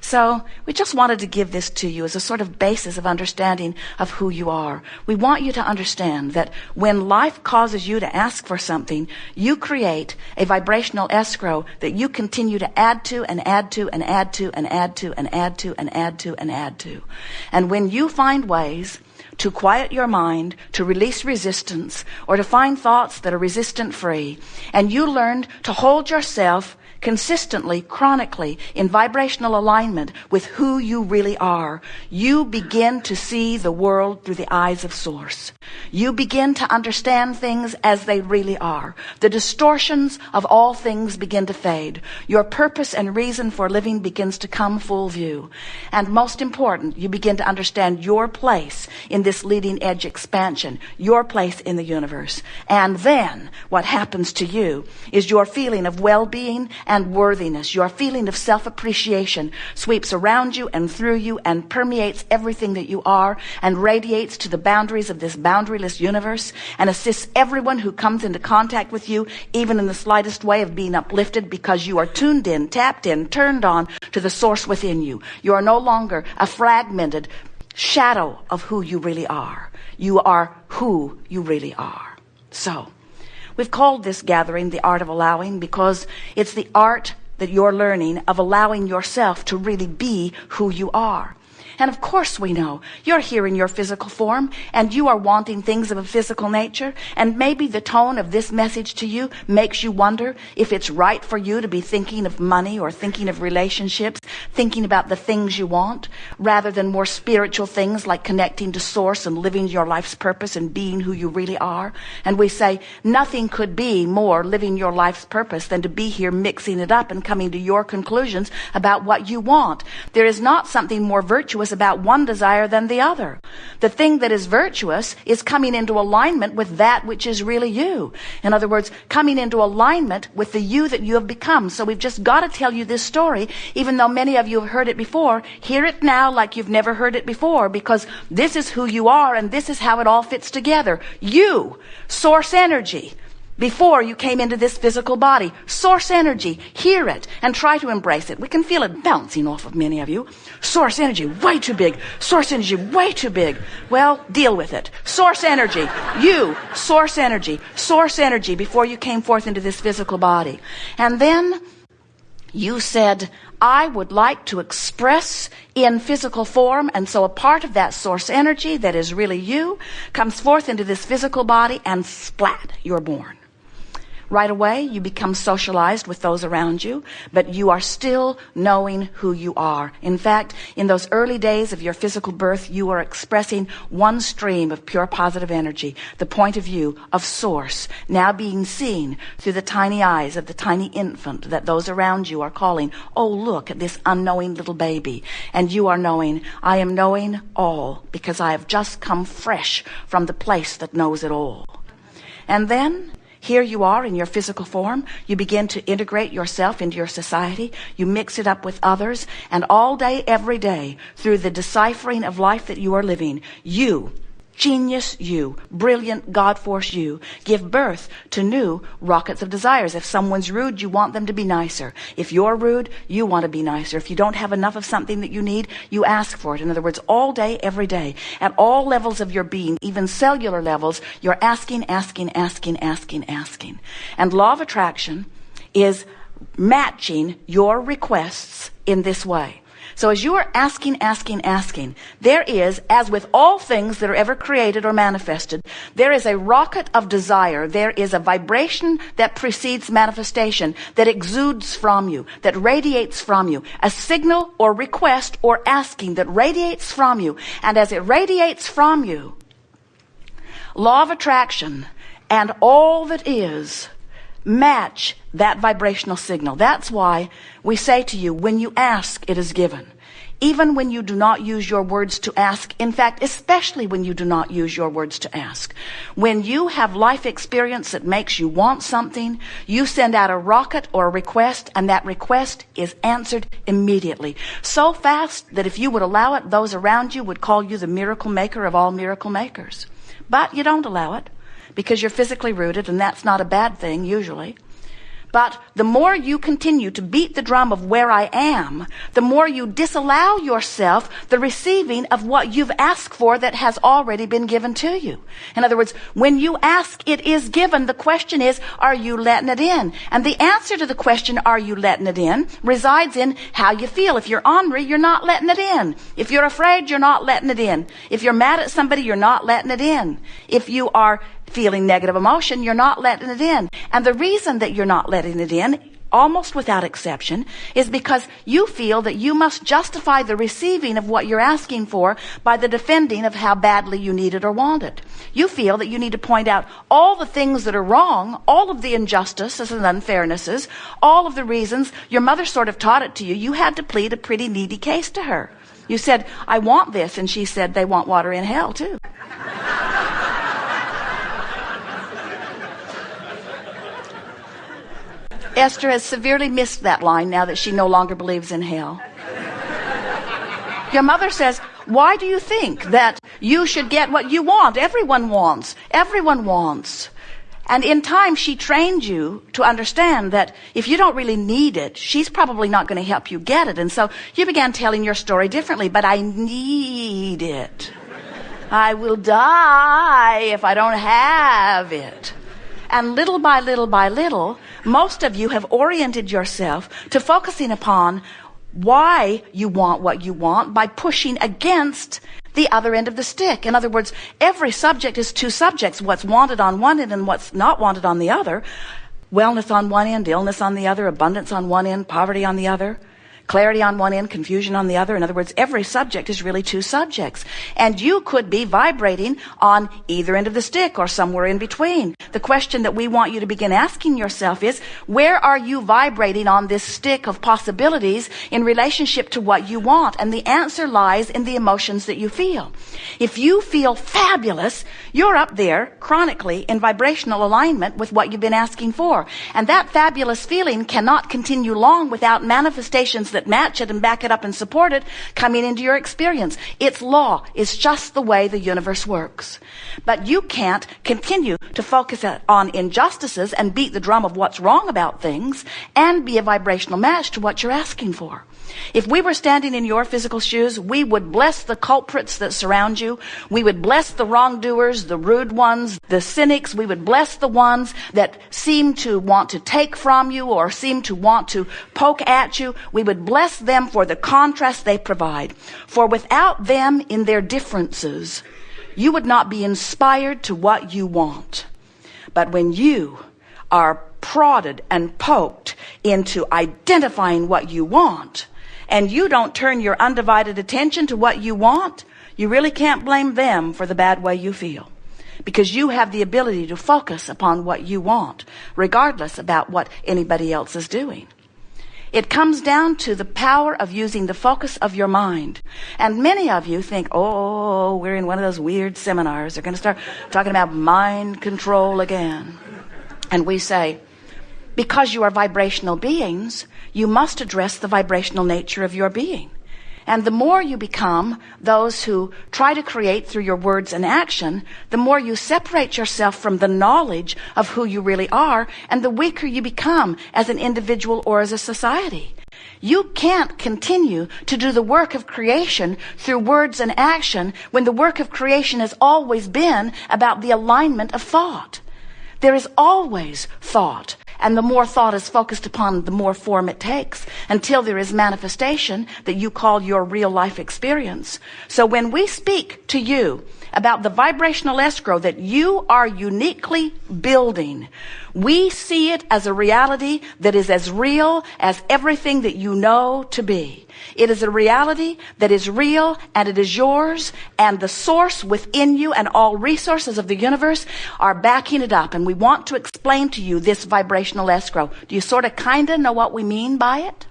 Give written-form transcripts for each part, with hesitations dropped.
So we just wanted to give this to you as a sort of basis of understanding of who you are. We want you to understand that when life causes you to ask for something, you create a vibrational escrow that you continue to add to and add to and add to and add to and add to and add to and add to. And when you find ways to quiet your mind, to release resistance, or to find thoughts that are resistant-free, and you learn to hold yourself consistently, chronically, in vibrational alignment with who you really are, you begin to see the world through the eyes of Source. You begin to understand things as they really are. The distortions of all things begin to fade. Your purpose and reason for living begins to come full view. And most important, you begin to understand your place in this leading edge expansion, your place in the universe. And then what happens to you is your feeling of well-being and worthiness, your feeling of self-appreciation sweeps around you and through you and permeates everything that you are and radiates to the boundaries of this boundaryless universe and assists everyone who comes into contact with you, even in the slightest way, of being uplifted, because you are tuned in, tapped in, turned on to the source within you. You are no longer a fragmented shadow of who you really are. You are who you really are. So we've called this gathering the Art of Allowing, because it's the art that you're learning of allowing yourself to really be who you are. And of course we know you're here in your physical form and you are wanting things of a physical nature. And maybe the tone of this message to you makes you wonder if it's right for you to be thinking of money or thinking of relationships, thinking about the things you want, rather than more spiritual things like connecting to Source and living your life's purpose and being who you really are. And we say nothing could be more living your life's purpose than to be here mixing it up and coming to your conclusions about what you want. There is not something more virtuous about one desire than the other. The thing that is virtuous is coming into alignment with that which is really you. In other words, coming into alignment with the you that you have become. So we've just got to tell you this story, even though many of you have heard it before. Hear it now like you've never heard it before, because this is who you are and this is how it all fits together. You, Source energy. Before you came into this physical body, Source energy, hear it and try to embrace it. We can feel it bouncing off of many of you. Source energy, way too big. Source energy, way too big. Well, deal with it. Source energy, you, Source energy before you came forth into this physical body. And then you said, I would like to express in physical form, and so a part of that Source energy that is really you comes forth into this physical body, and splat, you're born. Right away, you become socialized with those around you, but you are still knowing who you are. In fact, in those early days of your physical birth, you are expressing one stream of pure positive energy, the point of view of Source, now being seen through the tiny eyes of the tiny infant that those around you are calling, oh, look at this unknowing little baby. And you are knowing, I am knowing all, because I have just come fresh from the place that knows it all. And then here you are in your physical form. You begin to integrate yourself into your society. You mix it up with others. And all day, every day, through the deciphering of life that you are living, you, genius you, brilliant God force you, give birth to new rockets of desires. If someone's rude, you want them to be nicer. If you're rude, you want to be nicer. If you don't have enough of something that you need, you ask for it. In other words, all day, every day, at all levels of your being, even cellular levels, you're asking. And law of attraction is matching your requests in this way. So as you are asking, there is, as with all things that are ever created or manifested, there is a rocket of desire. There is a vibration that precedes manifestation, that exudes from you, that radiates from you, a signal or request or asking that radiates from you. And as it radiates from you, law of attraction and all that is match that vibrational signal. That's why we say to you, when you ask, it is given. Even when you do not use your words to ask, in fact, especially when you do not use your words to ask. When you have life experience that makes you want something, you send out a rocket or a request, and that request is answered immediately. So fast that if you would allow it, those around you would call you the miracle maker of all miracle makers. But you don't allow it, because you're physically rooted, and that's not a bad thing usually. But the more you continue to beat the drum of where I am, the more you disallow yourself the receiving of what you've asked for that has already been given to you. In other words, when you ask, it is given. The question is, are you letting it in? And the answer to the question, are you letting it in, resides in how you feel. If you're ornery, you're not letting it in. If you're afraid, you're not letting it in. If you're mad at somebody, you're not letting it in. If you are feeling negative emotion, you're not letting it in. And the reason that you're not letting it in, almost without exception, is because you feel that you must justify the receiving of what you're asking for by the defending of how badly you need it or want it. You feel that you need to point out all the things that are wrong, all of the injustices and unfairnesses, all of the reasons. Your mother sort of taught it to you. You had to plead a pretty needy case to her. You said, I want this, and she said, they want water in hell too. Esther has severely missed that line now that she no longer believes in hell. Your mother says, why do you think that you should get what you want? Everyone wants. Everyone wants. And in time, she trained you to understand that if you don't really need it, she's probably not going to help you get it. And so you began telling your story differently. But I need it. I will die if I don't have it. And little by little by little, most of you have oriented yourself to focusing upon why you want what you want by pushing against the other end of the stick. In other words, every subject is two subjects, what's wanted on one end and what's not wanted on the other. Wellness on one end, illness on the other, abundance on one end, poverty on the other. Clarity on one end, confusion on the other. In other words, every subject is really two subjects. And you could be vibrating on either end of the stick or somewhere in between. The question that we want you to begin asking yourself is, where are you vibrating on this stick of possibilities in relationship to what you want? And the answer lies in the emotions that you feel. If you feel fabulous, you're up there chronically in vibrational alignment with what you've been asking for. And that fabulous feeling cannot continue long without manifestations that match it and back it up and support it coming into your experience. Its law is just the way the universe works. But you can't continue to focus on injustices and beat the drum of what's wrong about things and be a vibrational match to what you're asking for. If we were standing in your physical shoes, we would bless the culprits that surround you. We would bless the wrongdoers, the rude ones, the cynics. We would bless the ones that seem to want to take from you or seem to want to poke at you. We would bless them for the contrast they provide. For without them in their differences, you would not be inspired to what you want. But when you are prodded and poked into identifying what you want, and you don't turn your undivided attention to what you want, you really can't blame them for the bad way you feel. Because you have the ability to focus upon what you want, regardless about what anybody else is doing. It comes down to the power of using the focus of your mind. And many of you think, oh, we're in one of those weird seminars. They're going to start talking about mind control again. And we say, because you are vibrational beings, you must address the vibrational nature of your being. And the more you become those who try to create through your words and action, the more you separate yourself from the knowledge of who you really are, and the weaker you become as an individual or as a society. You can't continue to do the work of creation through words and action when the work of creation has always been about the alignment of thought. There is always thought. And the more thought is focused upon, the more form it takes until there is manifestation that you call your real life experience. So when we speak to you about the vibrational escrow that you are uniquely building, we see it as a reality that is as real as everything that you know to be. It is a reality that is real and it is yours, and the source within you and all resources of the universe are backing it up. And we want to explain to you this vibrational escrow. Do you sort of kind of know what we mean by it?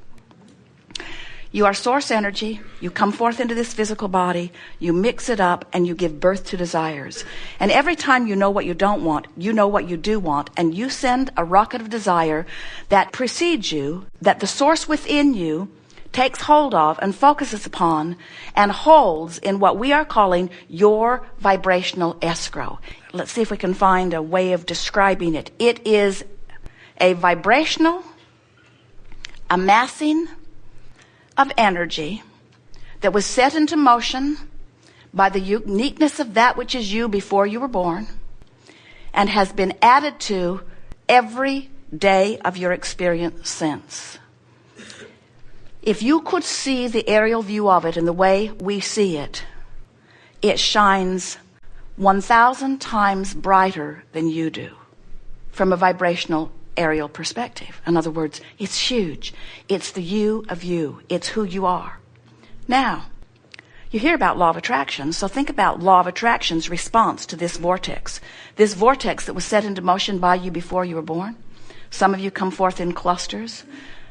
You are source energy. You come forth into this physical body. You mix it up and you give birth to desires. And every time you know what you don't want, you know what you do want. And you send a rocket of desire that precedes you, that the source within you takes hold of and focuses upon and holds in what we are calling your vibrational escrow. Let's see if we can find a way of describing it. It is a vibrational amassing of energy that was set into motion by the uniqueness of that which is you before you were born, and has been added to every day of your experience since. If you could see the aerial view of it in the way we see it, it shines 1,000 times brighter than you do from a vibrational aerial perspective. In other words, it's huge. It's the you of you. It's who you are. Now, you hear about law of attraction, so think about law of attraction's response to this vortex. This vortex that was set into motion by you before you were born. Some of you come forth in clusters.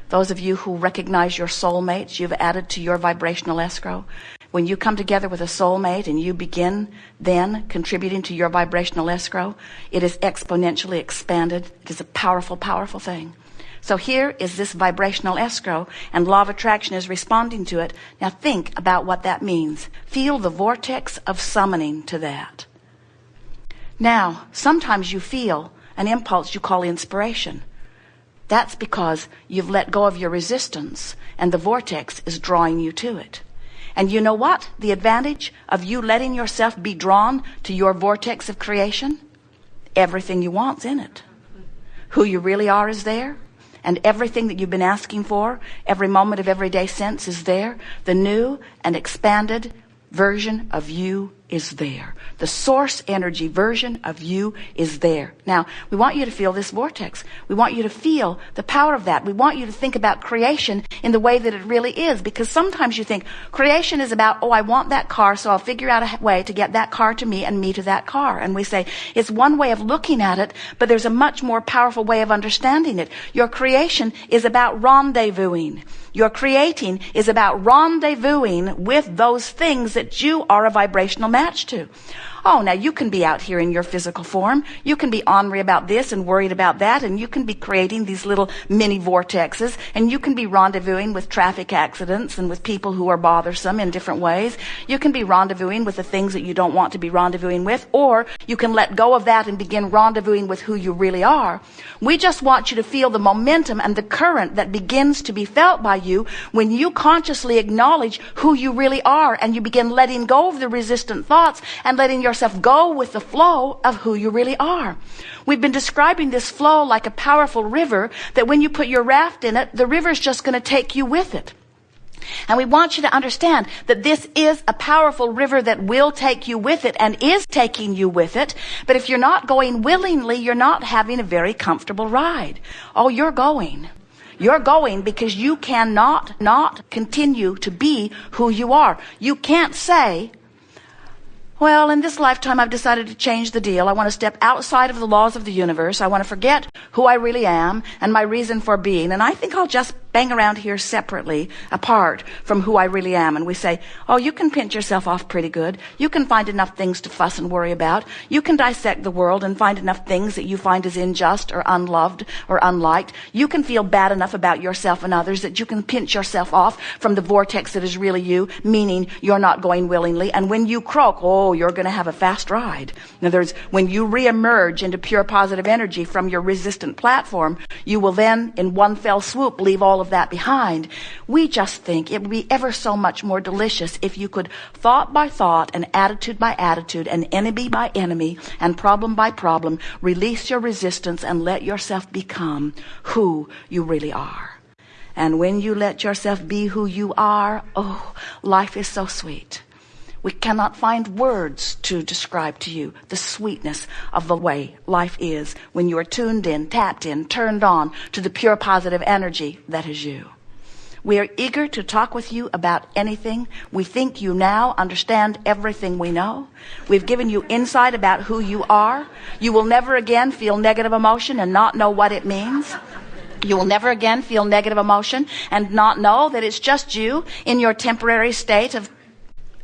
Those of you who recognize your soulmates, you've added to your vibrational escrow. When you come together with a soulmate and you begin then contributing to your vibrational escrow, it is exponentially expanded. It is a powerful, powerful thing. So here is this vibrational escrow, and law of attraction is responding to it. Now think about what that means. Feel the vortex of summoning to that. Now, sometimes you feel an impulse you call inspiration. That's because you've let go of your resistance, and the vortex is drawing you to it. And you know what? The advantage of you letting yourself be drawn to your vortex of creation? Everything you want's in it. Who you really are is there. And everything that you've been asking for, every moment of everyday sense is there. The new and expanded version of you is there. The source energy version of you is there. Now, we want you to feel this vortex. We want you to feel the power of that. We want you to think about creation in the way that it really is, because sometimes you think creation is about, oh, I want that car, so I'll figure out a way to get that car to me and me to that car. And we say it's one way of looking at it, but there's a much more powerful way of understanding it. Your creation is about rendezvousing. Your creating is about rendezvousing with those things that you are a vibrational match to. Oh, now you can be out here in your physical form. You can be ornery about this and worried about that, and you can be creating these little mini vortexes, and you can be rendezvousing with traffic accidents and with people who are bothersome in different ways. You can be rendezvousing with the things that you don't want to be rendezvousing with, or you can let go of that and begin rendezvousing with who you really are. We just want you to feel the momentum and the current that begins to be felt by you when you consciously acknowledge who you really are, and you begin letting go of the resistant thoughts and letting yourself go with the flow of who you really are. We've been describing this flow like a powerful river that when you put your raft in it, the river's just going to take you with it. And we want you to understand that this is a powerful river that will take you with it and is taking you with it. But if you're not going willingly, you're not having a very comfortable ride. Oh, you're going. You're going because you cannot not continue to be who you are. You can't say, well, in this lifetime, I've decided to change the deal. I want to step outside of the laws of the universe. I want to forget who I really am and my reason for being. And I think I'll just bang around here separately, apart from who I really am. And we say, oh, you can pinch yourself off pretty good. You can find enough things to fuss and worry about. You can dissect the world and find enough things that you find as unjust or unloved or unliked. You can feel bad enough about yourself and others that you can pinch yourself off from the vortex that is really you, meaning you're not going willingly. And when you croak, oh, you're going to have a fast ride. In other words, when you reemerge into pure positive energy from your resistant platform, you will then, in one fell swoop, leave all of that behind. We just think it would be ever so much more delicious if you could, thought by thought and attitude by attitude and enemy by enemy and problem by problem, release your resistance and let yourself become who you really are. And when you let yourself be who you are, oh, life is so sweet. We cannot find words to describe to you the sweetness of the way life is when you are tuned in, tapped in, turned on to the pure positive energy that is you. We are eager to talk with you about anything. We think you now understand everything we know. We've given you insight about who you are. You will never again feel negative emotion and not know what it means. You will never again feel negative emotion and not know that it's just you in your temporary state of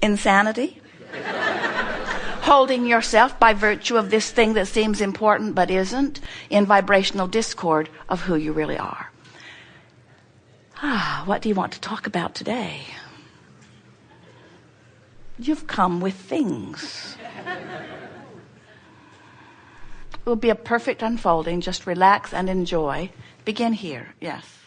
insanity, holding yourself by virtue of this thing that seems important but isn't, in vibrational discord of who you really are. What do you want to talk about today? You've come with things. will be a perfect unfolding. Just relax and enjoy. Begin here. Yes.